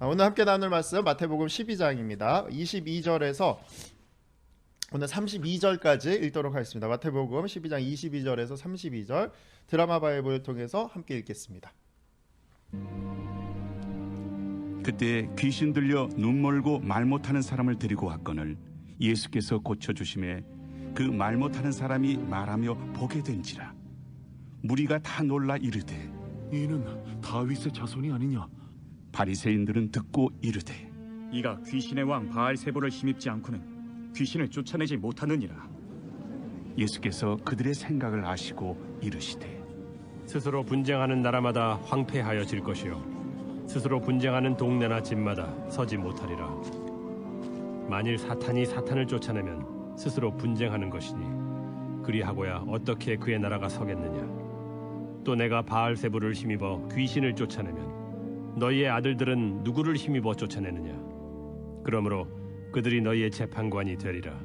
오늘 함께 나눌 말씀 마태복음 12장입니다. 22절에서 오늘 32절까지 읽도록 하겠습니다. 마태복음 12장 22절에서 32절 드라마 바이블을 통해서 함께 읽겠습니다. 그때 귀신 들려 눈 멀고 말 못하는 사람을 데리고 왔거늘 예수께서 고쳐주심에 그 말 못하는 사람이 말하며 보게 된지라. 무리가 다 놀라 이르되 이는 다윗의 자손이 아니냐? 바리새인들은 듣고 이르되 이가 귀신의 왕 바알세불을 힘입지 않고는 귀신을 쫓아내지 못하느니라. 예수께서 그들의 생각을 아시고 이르시되 스스로 분쟁하는 나라마다 황폐하여질 것이요 스스로 분쟁하는 동네나 집마다 서지 못하리라. 만일 사탄이 사탄을 쫓아내면 스스로 분쟁하는 것이니 그리하고야 어떻게 그의 나라가 서겠느냐. 또 내가 바알세불을 힘입어 귀신을 쫓아내면 너희의 아들들은 누구를 힘입어 쫓아내느냐. 그러므로 그들이 너희의 재판관이 되리라.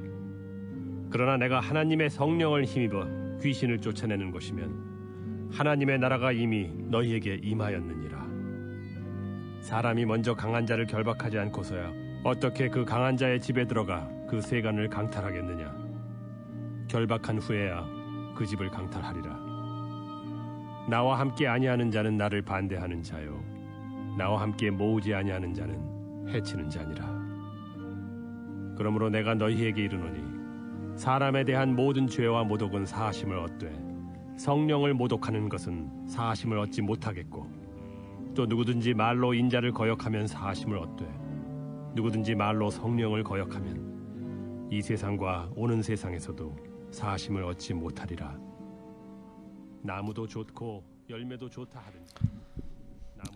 그러나 내가 하나님의 성령을 힘입어 귀신을 쫓아내는 것이면 하나님의 나라가 이미 너희에게 임하였느니라. 사람이 먼저 강한 자를 결박하지 않고서야 어떻게 그 강한 자의 집에 들어가 그 세간을 강탈하겠느냐. 결박한 후에야 그 집을 강탈하리라. 나와 함께 아니하는 자는 나를 반대하는 자요 나와 함께 모으지 아니하는 자는 해치는 자니라. 그러므로 내가 너희에게 이르노니 사람에 대한 모든 죄와 모독은 사하심을 얻되 성령을 모독하는 것은 사하심을 얻지 못하겠고, 또 누구든지 말로 인자를 거역하면 사하심을 얻되 누구든지 말로 성령을 거역하면 이 세상과 오는 세상에서도 사하심을 얻지 못하리라. 나무도 좋고 열매도 좋다 하든지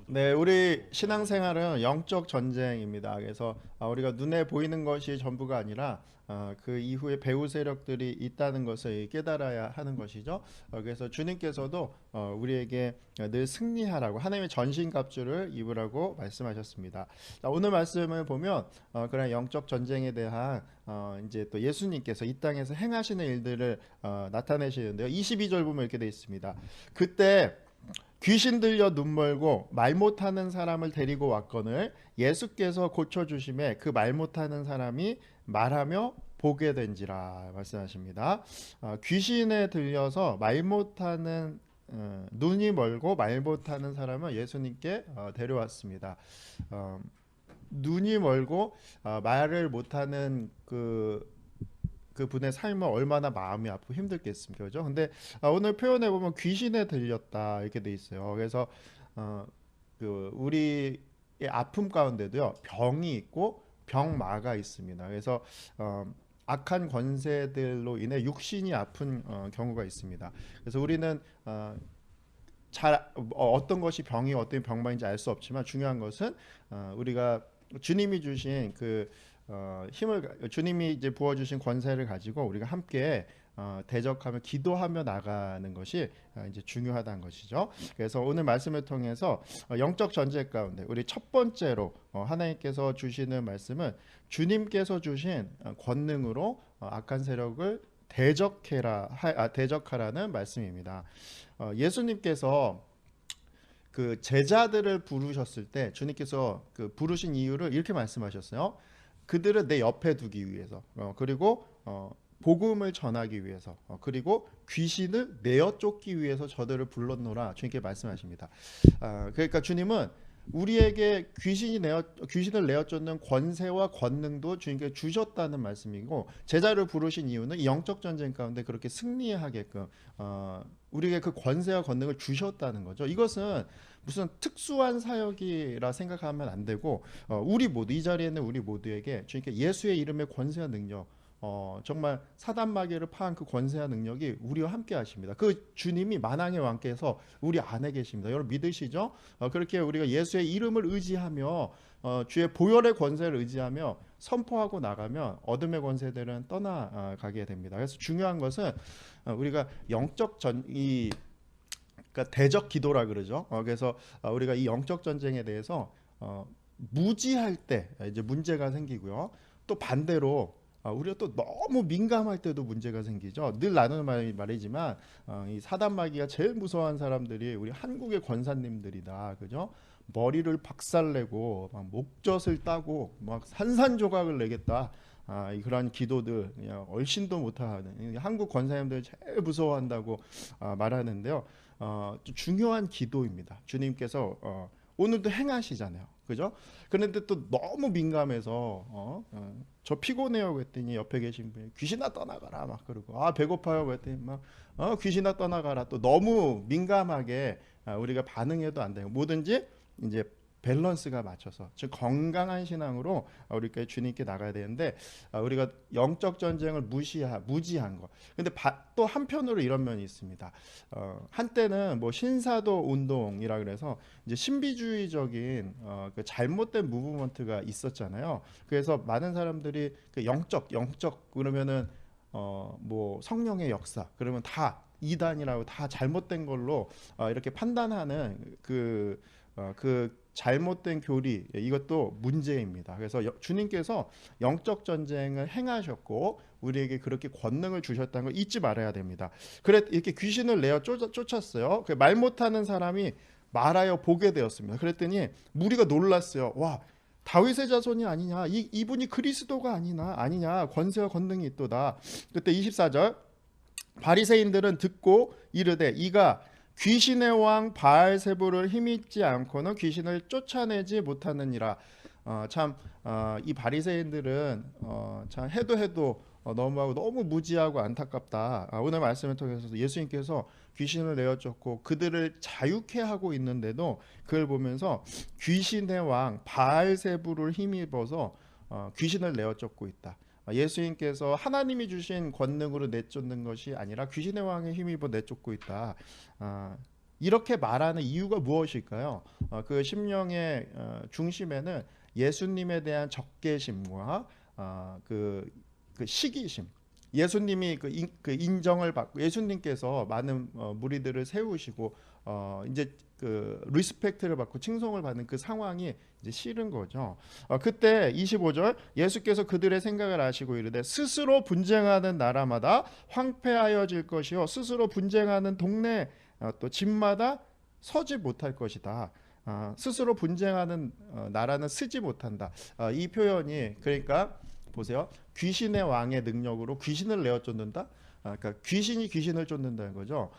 네, 우리 신앙생활은 영적 전쟁입니다. 그래서 우리가 눈에 보이는 것이 전부가 아니라 그 이후에 배후 세력들이 있다는 것을 깨달아야 하는 것이죠. 그래서 주님께서도 우리에게 늘 승리하라고 하나님의 전신갑주를 입으라고 말씀하셨습니다. 자, 오늘 말씀을 보면 그런 영적 전쟁에 대한 이제 또 예수님께서 이 땅에서 행하시는 일들을 나타내시는데요. 22절 보면 이렇게 되어 있습니다. 그때 귀신 들려 눈 멀고 말 못하는 사람을 데리고 왔거늘 예수께서 고쳐주심에 그 말 못하는 사람이 말하며 보게 된지라 말씀하십니다. 귀신에 들려서 말 못하는 눈이 멀고 말 못하는 사람을 예수님께 데려왔습니다. 눈이 멀고 말을 못하는 그 분의 삶은 얼마나 마음이 아프고 힘들겠습니까, 그죠? 근데 오늘 표현해 보면 귀신에 들렸다 이렇게 돼 있어요. 그래서 그 우리의 아픔 가운데도요 병이 있고 병마가 있습니다. 그래서 악한 권세들로 인해 육신이 아픈 경우가 있습니다. 그래서 우리는 어떤 것이 병이 어떤 병마인지 알 수 없지만 중요한 것은 우리가 주님이 주신 그 힘을 주님이 이제 부어주신 권세를 가지고 우리가 함께 대적하며 기도하며 나가는 것이 이제 중요하다는 것이죠. 그래서 오늘 말씀을 통해서 영적 전쟁 가운데 우리 첫 번째로 하나님께서 주시는 말씀은 주님께서 주신 권능으로 악한 세력을 대적하라는 말씀입니다. 예수님께서 그 제자들을 부르셨을 때 주님께서 그 부르신 이유를 이렇게 말씀하셨어요. 그들을 내 옆에 두기 위해서, 그리고 복음을 전하기 위해서, 그리고 귀신을 내어 쫓기 위해서 저들을 불렀노라 주님께 말씀하십니다. 그러니까 주님은 우리에게 귀신을 내어 쫓는 권세와 권능도 주님께 주셨다는 말씀이고, 제자를 부르신 이유는 이 영적 전쟁 가운데 그렇게 승리하게끔 우리에게 그 권세와 권능을 주셨다는 거죠. 이것은 무슨 특수한 사역이라 생각하면 안 되고, 우리 모두 이 자리에 있는 우리 모두에게 주님께 예수의 이름의 권세와 능력, 정말 사단 마귀를 파한 그 권세와 능력이 우리와 함께 하십니다. 그 주님이 만왕의 왕께서 우리 안에 계십니다. 여러분 믿으시죠? 그렇게 우리가 예수의 이름을 의지하며 주의 보혈의 권세를 의지하며 선포하고 나가면 어둠의 권세들은 떠나가게 됩니다. 그래서 중요한 것은 우리가 영적 그러니까 대적 기도라 그러죠. 그래서 우리가 이 영적 전쟁에 대해서 무지할 때 이제 문제가 생기고요. 또 반대로 우리가 또 너무 민감할 때도 문제가 생기죠. 늘 나누는 말이지만 이 사단 마귀가 제일 무서워한 사람들이 우리 한국의 권사님들이다, 그죠? 머리를 박살내고 막 목젖을 따고 막 산산조각을 내겠다. 그런 기도들 그냥 얼씬도 못하는 한국 권사님들 제일 무서워한다고 말하는데요. 좀 중요한 기도입니다. 주님께서 오늘도 행하시잖아요. 그죠? 그런데 또 너무 민감해서 저 피곤해요 그랬더니 옆에 계신 분이 귀신아 떠나가라 막 그러고 배고파요 그랬더니 막 귀신아 떠나가라 또 너무 민감하게 우리가 반응해도 안 돼요. 뭐든지 이제 밸런스가 맞춰서 즉 건강한 신앙으로 우리가 주님께 나가야 되는데 우리가 영적 전쟁을 무지한 거. 근데 또 한편으로 이런 면이 있습니다. 한때는 뭐 신사도 운동이라 그래서 이제 신비주의적인 그 잘못된 무브먼트가 있었잖아요. 그래서 많은 사람들이 그 영적 그러면은 뭐 성령의 역사 그러면 다 이단이라고 다 잘못된 걸로 이렇게 판단하는 그 잘못된 교리 이것도 문제입니다. 그래서 주님께서 영적 전쟁을 행하셨고 우리에게 그렇게 권능을 주셨다는 걸 잊지 말아야 됩니다. 그래 이렇게 귀신을 내어 쫓았어요. 말 못하는 사람이 말하여 보게 되었습니다. 그랬더니 무리가 놀랐어요. 와 다윗의 자손이 아니냐 이분이 그리스도가 아니냐 권세와 권능이 있도다. 그때 24절 바리새인들은 듣고 이르되 이가 귀신의 왕 바알세불을 힘입지 않고는 귀신을 쫓아내지 못하느니라. 이 바리새인들은 참 해도 너무하고 너무 무지하고 안타깝다. 오늘 말씀을 통해서 예수님께서 귀신을 내어쫓고 그들을 자유케 하고 있는데도 그걸 보면서 귀신의 왕 바알세불을 힘입어서 귀신을 내어쫓고 있다. 예수님께서 하나님이 주신 권능으로 내쫓는 것이 아니라 귀신의 왕에 힘입어 내쫓고 있다. 이렇게 말하는 이유가 무엇일까요? 그 심령의 중심에는 예수님에 대한 적개심과 그 시기심. 예수님이 그 인정을 받고 예수님께서 많은 무리들을 세우시고 이제 그 리스펙트를 받고 칭송을 받는 그 상황이 이제 싫은 거죠. 그때 25절 예수께서 그들의 생각을 아시고 이르되 스스로 분쟁하는 나라마다 황폐하여질 것이요 스스로 분쟁하는 동네 또 집마다 서지 못할 것이다. 스스로 분쟁하는 나라는 쓰지 못한다. 이 표현이 그러니까 보세요. 귀신의 왕의 능력으로 귀신을 내어 쫓는다. 그러니까 귀신이 귀신을 쫓는다는 거죠.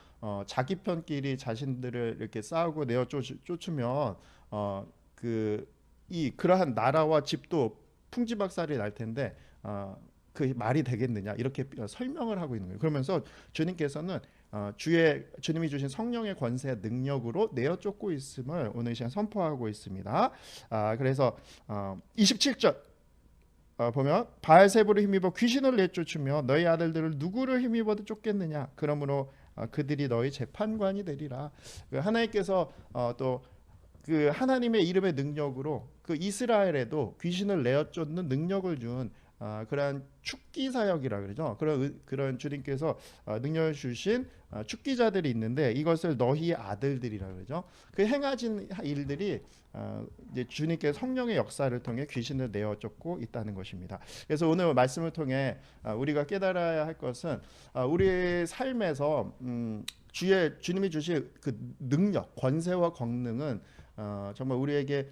자기 편끼리 자신들을 이렇게 싸우고 내어 쫓으면 그러한 나라와 집도 풍지박살이 날 텐데 그 말이 되겠느냐 이렇게 설명을 하고 있는 거예요. 그러면서 주님께서는 주님이 주신 성령의 권세 능력으로 내어 쫓고 있음을 오늘 시간 선포하고 있습니다. 그래서 27절 보면 바알세불을 힘입어 귀신을 내쫓으며 너희 아들들을 누구를 힘입어도 쫓겠느냐 그러므로 그들이 너희 재판관이 되리라. 하나님께서 또 그 하나님의 이름의 능력으로 그 이스라엘에도 귀신을 내어 쫓는 능력을 준 그러한 축기 사역이라 그러죠. 그런 주님께서 능력을 주신 축기자들이 있는데 이것을 너희의 아들들이라 그러죠. 그 행하신 일들이 이제 주님께 성령의 역사를 통해 귀신을 내어 쫓고 있다는 것입니다. 그래서 오늘 말씀을 통해 우리가 깨달아야 할 것은 우리의 삶에서 주님이 주신 그 능력, 권세와 권능은 정말 우리에게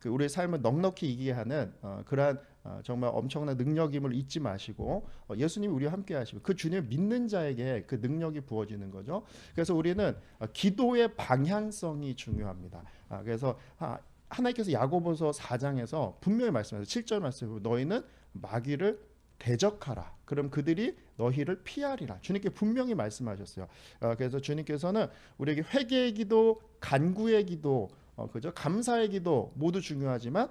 우리의 삶을 넉넉히 이기게 하는 그러한 정말 엄청난 능력임을 잊지 마시고 예수님이 우리와 함께 하시고 그 주님을 믿는 자에게 그 능력이 부어지는 거죠. 그래서 우리는 기도의 방향성이 중요합니다. 그래서 하나님께서 야고보서 4장에서 분명히 말씀하셨어요. 7절 말씀으로 너희는 마귀를 대적하라. 그럼 그들이 너희를 피하리라. 주님께 분명히 말씀하셨어요. 그래서 주님께서는 우리에게 회개의 기도, 간구의 기도, 그죠? 감사의 기도 모두 중요하지만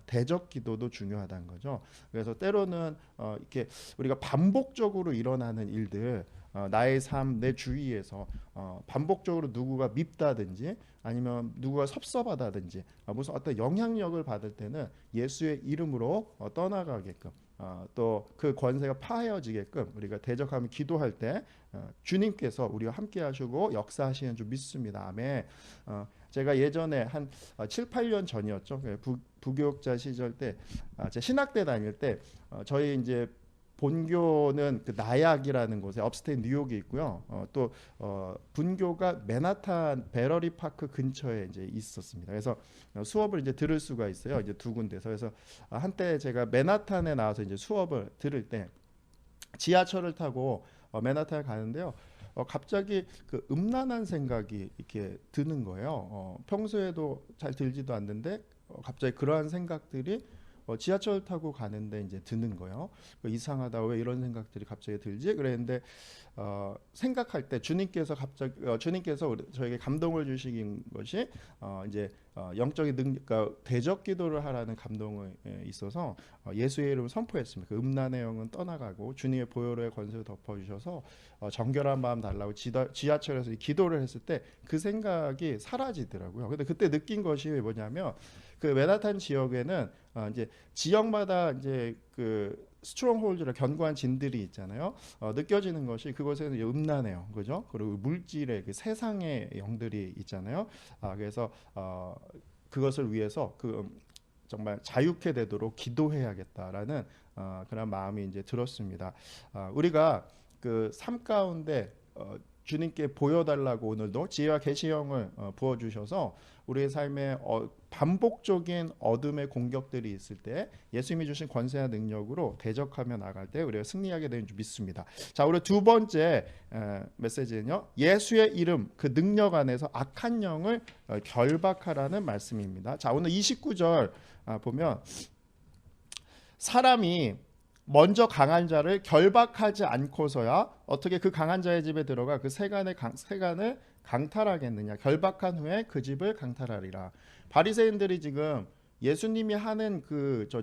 대적 기도도 중요하다는 거죠. 그래서 때로는 이렇게 우리가 반복적으로 일어나는 일들, 나의 삶, 내 주위에서 반복적으로 누구가 밉다든지 아니면 누구가 섭섭하다든지 무슨 어떤 영향력을 받을 때는 예수의 이름으로 떠나가게끔 또 그 권세가 파헤어지게끔 우리가 대적하며 기도할 때 주님께서 우리와 함께 하시고 역사하시는 줄 믿습니다. 아멘. 제가 예전에 한 7, 8년 전이었죠. 부교육자 시절 때 제 신학대 다닐 때 저희 이제 본교는 그 나약이라는 곳에 업스테이트 뉴욕에 있고요. 또 분교가 맨하탄 베러리 파크 근처에 이제 있었습니다. 그래서 수업을 이제 들을 수가 있어요. 이제 두 군데서. 그래서 한때 제가 맨하탄에 나와서 이제 수업을 들을 때 지하철을 타고 맨하탄에 가는데요. 갑자기 그 음란한 생각이 이렇게 드는 거예요. 평소에도 잘 들지도 않는데 갑자기 그러한 생각들이 지하철 타고 가는데 이제 드는 거예요. 이상하다, 왜 이런 생각들이 갑자기 들지? 그랬는데 생각할 때 주님께서 갑자기 주님께서 저에게 감동을 주신 것이 이제 영적인 능력, 그러니까 대적 기도를 하라는 감동이 있어서 예수의 이름을 선포했습니다. 그 음란의 영은 떠나가고 주님의 보혈의 권세를 덮어주셔서 정결한 마음 달라고 지하철에서 기도를 했을 때 그 생각이 사라지더라고요. 근데 그때 느낀 것이 뭐냐면 그 맨하탄 지역에는 이제 지역마다 이제 그 스트롱홀드라 견고한 진들이 있잖아요. 느껴지는 것이 그곳에는 음란해요, 그죠? 그리고 물질의 그 세상의 영들이 있잖아요. 그래서 그것을 위해서 정말 자유케 되도록 기도해야겠다라는 그런 마음이 이제 들었습니다. 우리가 그 삶 가운데 주님께 보여달라고 오늘도 지혜와 계시형을 부어주셔서 우리의 삶에 반복적인 어둠의 공격들이 있을 때 예수님이 주신 권세와 능력으로 대적하며 나갈 때 우리가 승리하게 되는 줄 믿습니다. 자, 우리 두 번째 메시지는요, 예수의 이름 그 능력 안에서 악한 영을 결박하라는 말씀입니다. 자, 오늘 29절 보면 사람이 먼저 강한 자를 결박하지 않고서야 어떻게 그 강한 자의 집에 들어가 그 세간을 강탈하겠느냐. 결박한 후에 그 집을 강탈하리라. 바리새인들이 지금 예수님이 하는 저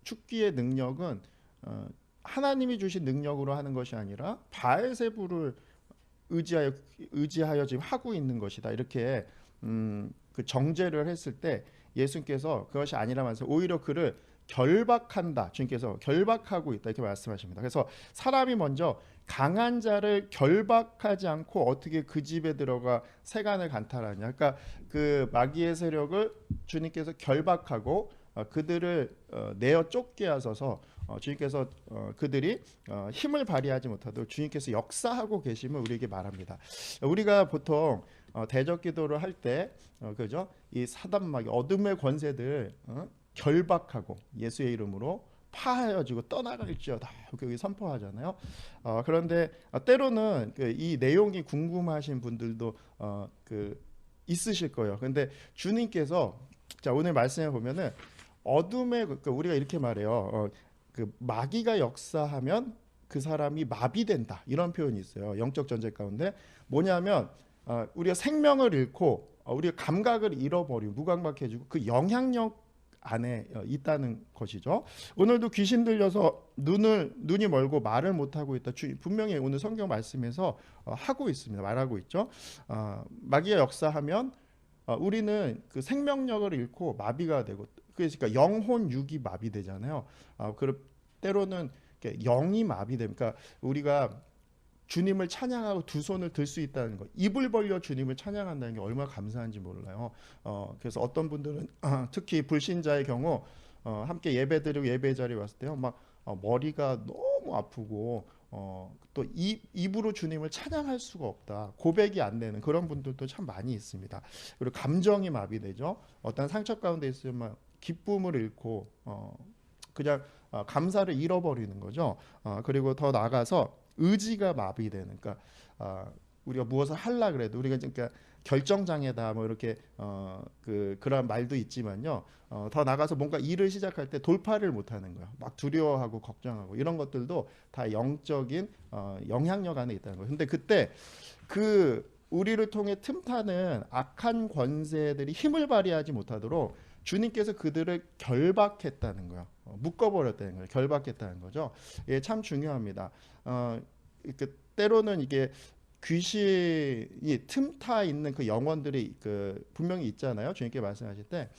축기의 능력은 하나님이 주신 능력으로 하는 것이 아니라 바알세불을 의지하여 지금 하고 있는 것이다. 이렇게 그 정죄를 했을 때 예수님께서 그것이 아니라면서 오히려 그를 결박한다. 주님께서 결박하고 있다. 이렇게 말씀하십니다. 그래서 사람이 먼저 강한 자를 결박하지 않고 어떻게 그 집에 들어가 세간을 간탈하냐. 그러니까 그 마귀의 세력을 주님께서 결박하고 그들을 내어 쫓게 하셔서 주님께서 그들이 힘을 발휘하지 못하도록 주님께서 역사하고 계심을 우리에게 말합니다. 우리가 보통 대적 기도를 할 때 그죠? 이 사단 마귀 어둠의 권세들 결박하고 예수의 이름으로 파하여지고 떠나갈지어다 여기 선포하잖아요. 그런데 때로는 이 내용이 궁금하신 분들도 있으실 거예요. 그런데 주님께서 자 오늘 말씀해 보면은 어둠의 우리가 이렇게 말해요. 그 마귀가 역사하면 그 사람이 마비된다 이런 표현이 있어요. 영적 전쟁 가운데 뭐냐면 우리가 생명을 잃고 우리가 감각을 잃어버리고 무감각해지고 그 영향력 안에 있다는 것이죠. 오늘도 귀신 들려서 눈이 멀고 말을 못하고 있다. 분명히 오늘 성경 말씀에서 하고 있습니다. 말하고 있죠. 마귀가 역사하면 우리는 그 생명력을 잃고 마비가 되고 그러니까 영혼 육이 마비되잖아요. 때로는 영이 마비됩니다. 그러니까 우리가 주님을 찬양하고 두 손을 들 수 있다는 것, 입을 벌려 주님을 찬양한다는 게 얼마나 감사한지 몰라요. 그래서 어떤 분들은 특히 불신자의 경우 함께 예배드리고 예배 자리에 왔을 때요, 막 머리가 너무 아프고 또 입으로 주님을 찬양할 수가 없다, 고백이 안 되는 그런 분들도 참 많이 있습니다. 그리고 감정이 마비되죠. 어떤 상처 가운데 있으면 기쁨을 잃고 그냥 감사를 잃어버리는 거죠. 그리고 더 나아가서 의지가 마비되는, 그러니까 우리가 무엇을 하려 그래도 우리가 그러니까 결정장애다 뭐 이렇게 그런 말도 있지만요. 더 나가서 뭔가 일을 시작할 때 돌파를 못하는 거예요. 막 두려워하고 걱정하고 이런 것들도 다 영적인 영향력 안에 있다는 거예요. 근데 그때 우리를 통해 틈타는 악한 권세들이 힘을 발휘하지 못하도록 주님께서 그들을 결박했다는 거예요. 묶어버렸다는 거예요. 결박했다는 거죠. 예, 참 중요합니다. 때로는 이게 귀신이 틈타 있는 그 영혼들이 분명히 있잖아요. 주님께 말씀하실 때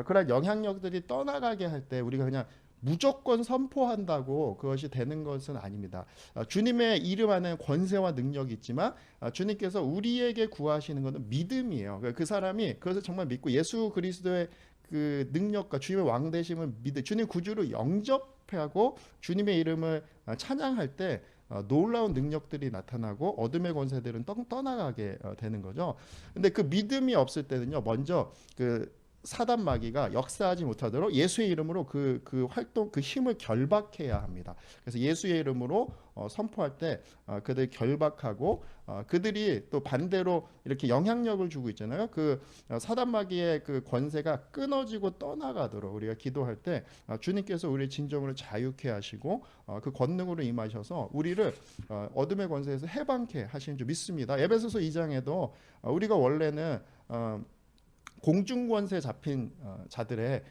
그런 영향력들이 떠나가게 할 때 우리가 그냥 무조건 선포한다고 그것이 되는 것은 아닙니다. 주님의 이름 안에 권세와 능력이 있지만 주님께서 우리에게 구하시는 것은 믿음이에요. 그 사람이 그것을 정말 믿고 예수 그리스도의 그 능력과 주님의 왕되심을 믿을 주님 구주로 영접하고 주님의 이름을 찬양할 때 놀라운 능력들이 나타나고 어둠의 권세들은 떠나가게 되는 거죠. 근데 그 믿음이 없을 때는요, 먼저 그 사단 마귀가 역사하지 못하도록 예수의 이름으로 그 활동, 그 힘을 결박해야 합니다. 그래서 예수의 이름으로 선포할 때 그들 결박하고 그들이 또 반대로 이렇게 영향력을 주고 있잖아요. 그 사단 마귀의 그 권세가 끊어지고 떠나가도록 우리가 기도할 때 주님께서 우리의 진정으로 자유케 하시고 그 권능으로 임하셔서 우리를 어둠의 권세에서 해방케 하시는 줄 믿습니다. 에베소서 2장에도 우리가 원래는 공중권세 잡힌 자들의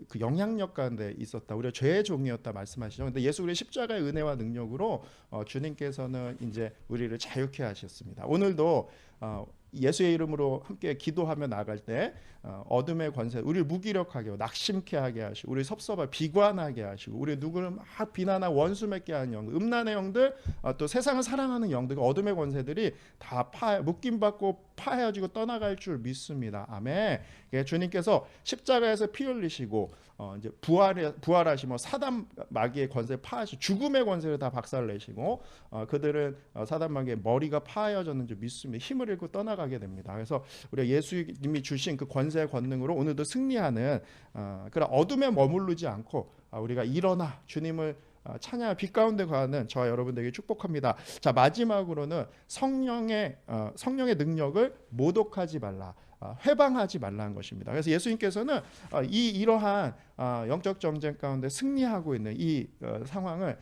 그 영향력 가운데 있었다. 우리가 죄의 종이었다 말씀하시죠. 근데 예수 그리스도의 십자가의 은혜와 능력으로 주님께서는 이제 우리를 자유케 하셨습니다. 오늘도 예수의 이름으로 함께 기도하며 나갈 때 어둠의 권세, 우리를 무기력하게 하고 낙심케 하게 하시고 우리 섭섭하게 비관하게 하시고 우리 누구를 막 비난하고 원수 맺게 하는 영들, 음란의 영들, 또 세상을 사랑하는 영들, 어둠의 권세들이 다 묶임받고 파헤어지고 떠나갈 줄 믿습니다. 아멘. 주님께서 십자가에서 피 흘리시고 이제 부활하시며 사단 마귀의 권세를 파하시고 죽음의 권세를 다 박살내시고 그들은 사단 마귀의 머리가 파헤어졌는 줄 믿습니다. 힘을 잃고 떠나가게 됩니다. 그래서 우리가 예수님이 주신 그 권세의 권능으로 오늘도 승리하는 그런 어둠에 머무르지 않고 우리가 일어나 주님을 찬양 빛 가운데 가는 저와 여러분들에게 축복합니다. 자, 마지막으로는 성령의 능력을 모독하지 말라. 회방하지 말라는 것입니다. 그래서 예수님께서는 이러한 영적 정쟁 가운데 승리하고 있는 이 상황을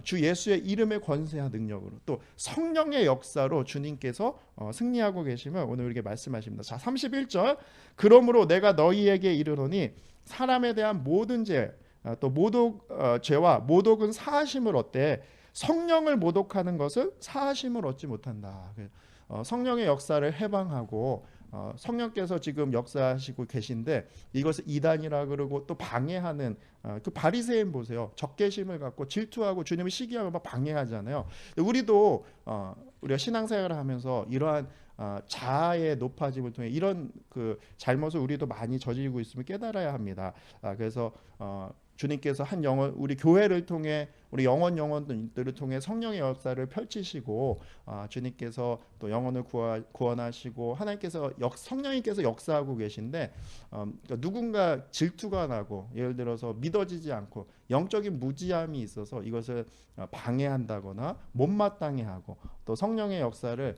주 예수의 이름의 권세와 능력으로 또 성령의 역사로 주님께서 승리하고 계심을 오늘 우리에게 말씀하십니다. 자, 31절 그러므로 내가 너희에게 이르노니 사람에 대한 모든 죄 또 죄와 모독은 사하심을 얻되 성령을 모독하는 것은 사하심을 얻지 못한다. 성령의 역사를 해방하고 성령께서 지금 역사하시고 계신데 이것을 이단이라 그러고 또 방해하는 그 바리새인 보세요. 적개심을 갖고 질투하고 주님을 시기하고 막 방해하잖아요. 우리도 우리가 신앙생활을 하면서 이러한 자아의 높아짐을 통해 이런 그 잘못을 우리도 많이 저지르고 있음을 깨달아야 합니다. 그래서 주님께서 한 영혼 우리 교회를 통해 우리 영혼들을 통해 성령의 역사를 펼치시고 주님께서 또 영혼을 구원하시고 하나님께서 성령님께서 역사하고 계신데 그러니까 누군가 질투가 나고 예를 들어서 믿어지지 않고 영적인 무지함이 있어서 이것을 방해한다거나 못마땅해 하고 또 성령의 역사를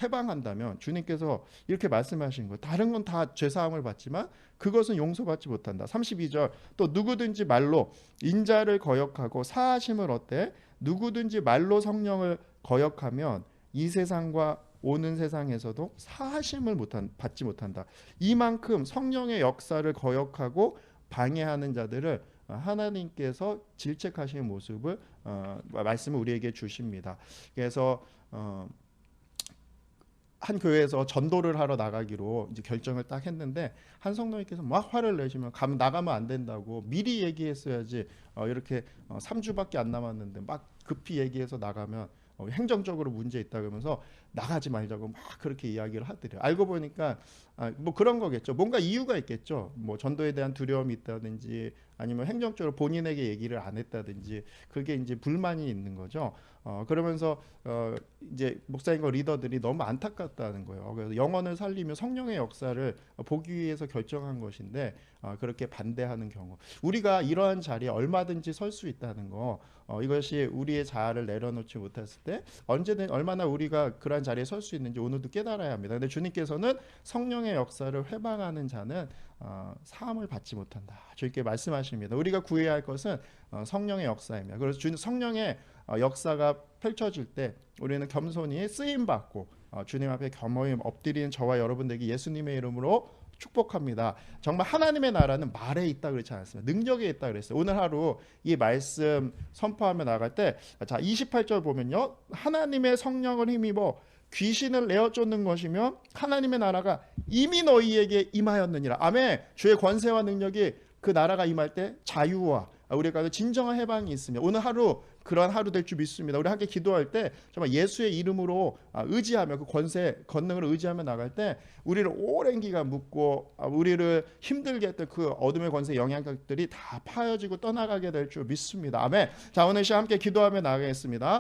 회방한다면 주님께서 이렇게 말씀하신 거예요. 다른 건 다 죄사함을 받지만 그것은 용서받지 못한다. 32절 또 누구든지 말로 인자를 거역하고 사하심을 얻되 누구든지 말로 성령을 거역하면 이 세상과 오는 세상에서도 사하심을 받지 못한다. 이만큼 성령의 역사를 거역하고 방해하는 자들을 하나님께서 질책하시는 모습을 말씀을 우리에게 주십니다. 그래서 한 교회에서 전도를 하러 나가기로 이제 결정을 딱 했는데 한 성도님께서 막 화를 내시면 나가면 안 된다고 미리 얘기했어야지 이렇게 3주밖에 안 남았는데 막 급히 얘기해서 나가면 행정적으로 문제 있다 그러면서 나가지 말자고 막 그렇게 이야기를 하더래요. 알고 보니까 뭐 그런 거겠죠. 뭔가 이유가 있겠죠. 뭐 전도에 대한 두려움이 있다든지 아니면 행정적으로 본인에게 얘기를 안 했다든지 그게 이제 불만이 있는 거죠. 그러면서 이제 목사님과 리더들이 너무 안타깝다는 거예요. 그래서 영혼을 살리며 성령의 역사를 보기 위해서 결정한 것인데 그렇게 반대하는 경우 우리가 이러한 자리에 얼마든지 설 수 있다는 거 이것이 우리의 자아를 내려놓지 못했을 때 언제든 얼마나 우리가 그러한 자리에 설 수 있는지 오늘도 깨달아야 합니다. 근데 주님께서는 성령의 역사를 회방하는 자는 사함을 받지 못한다. 주님께 말씀하십니다. 우리가 구해야 할 것은 성령의 역사입니다. 그래서 성령의 역사가 펼쳐질 때 우리는 겸손히 쓰임 받고 주님 앞에 겸허히 엎드리는 저와 여러분들에게 예수님의 이름으로 축복합니다. 정말 하나님의 나라는 말에 있다 그렇지 않습니다. 능력에 있다 그랬어요. 오늘 하루 이 말씀 선포하며 나갈 때 자 28절 보면요. 하나님의 성령을 힘입어 귀신을 내어 쫓는 것이며 하나님의 나라가 이미 너희에게 임하였느니라. 아멘. 주의 권세와 능력이 그 나라가 임할 때 자유와 우리가 진정한 해방이 있으며 오늘 하루 그런 하루 될 줄 믿습니다. 우리 함께 기도할 때 정말 예수의 이름으로 의지하며 그 권세 권능을 의지하며 나갈 때 우리를 오랜 기간 묶고 우리를 힘들게 했던 그 어둠의 권세 영향력들이 다 파여지고 떠나가게 될 줄 믿습니다. 아멘. 자, 오늘 시간 함께 기도하며 나가겠습니다.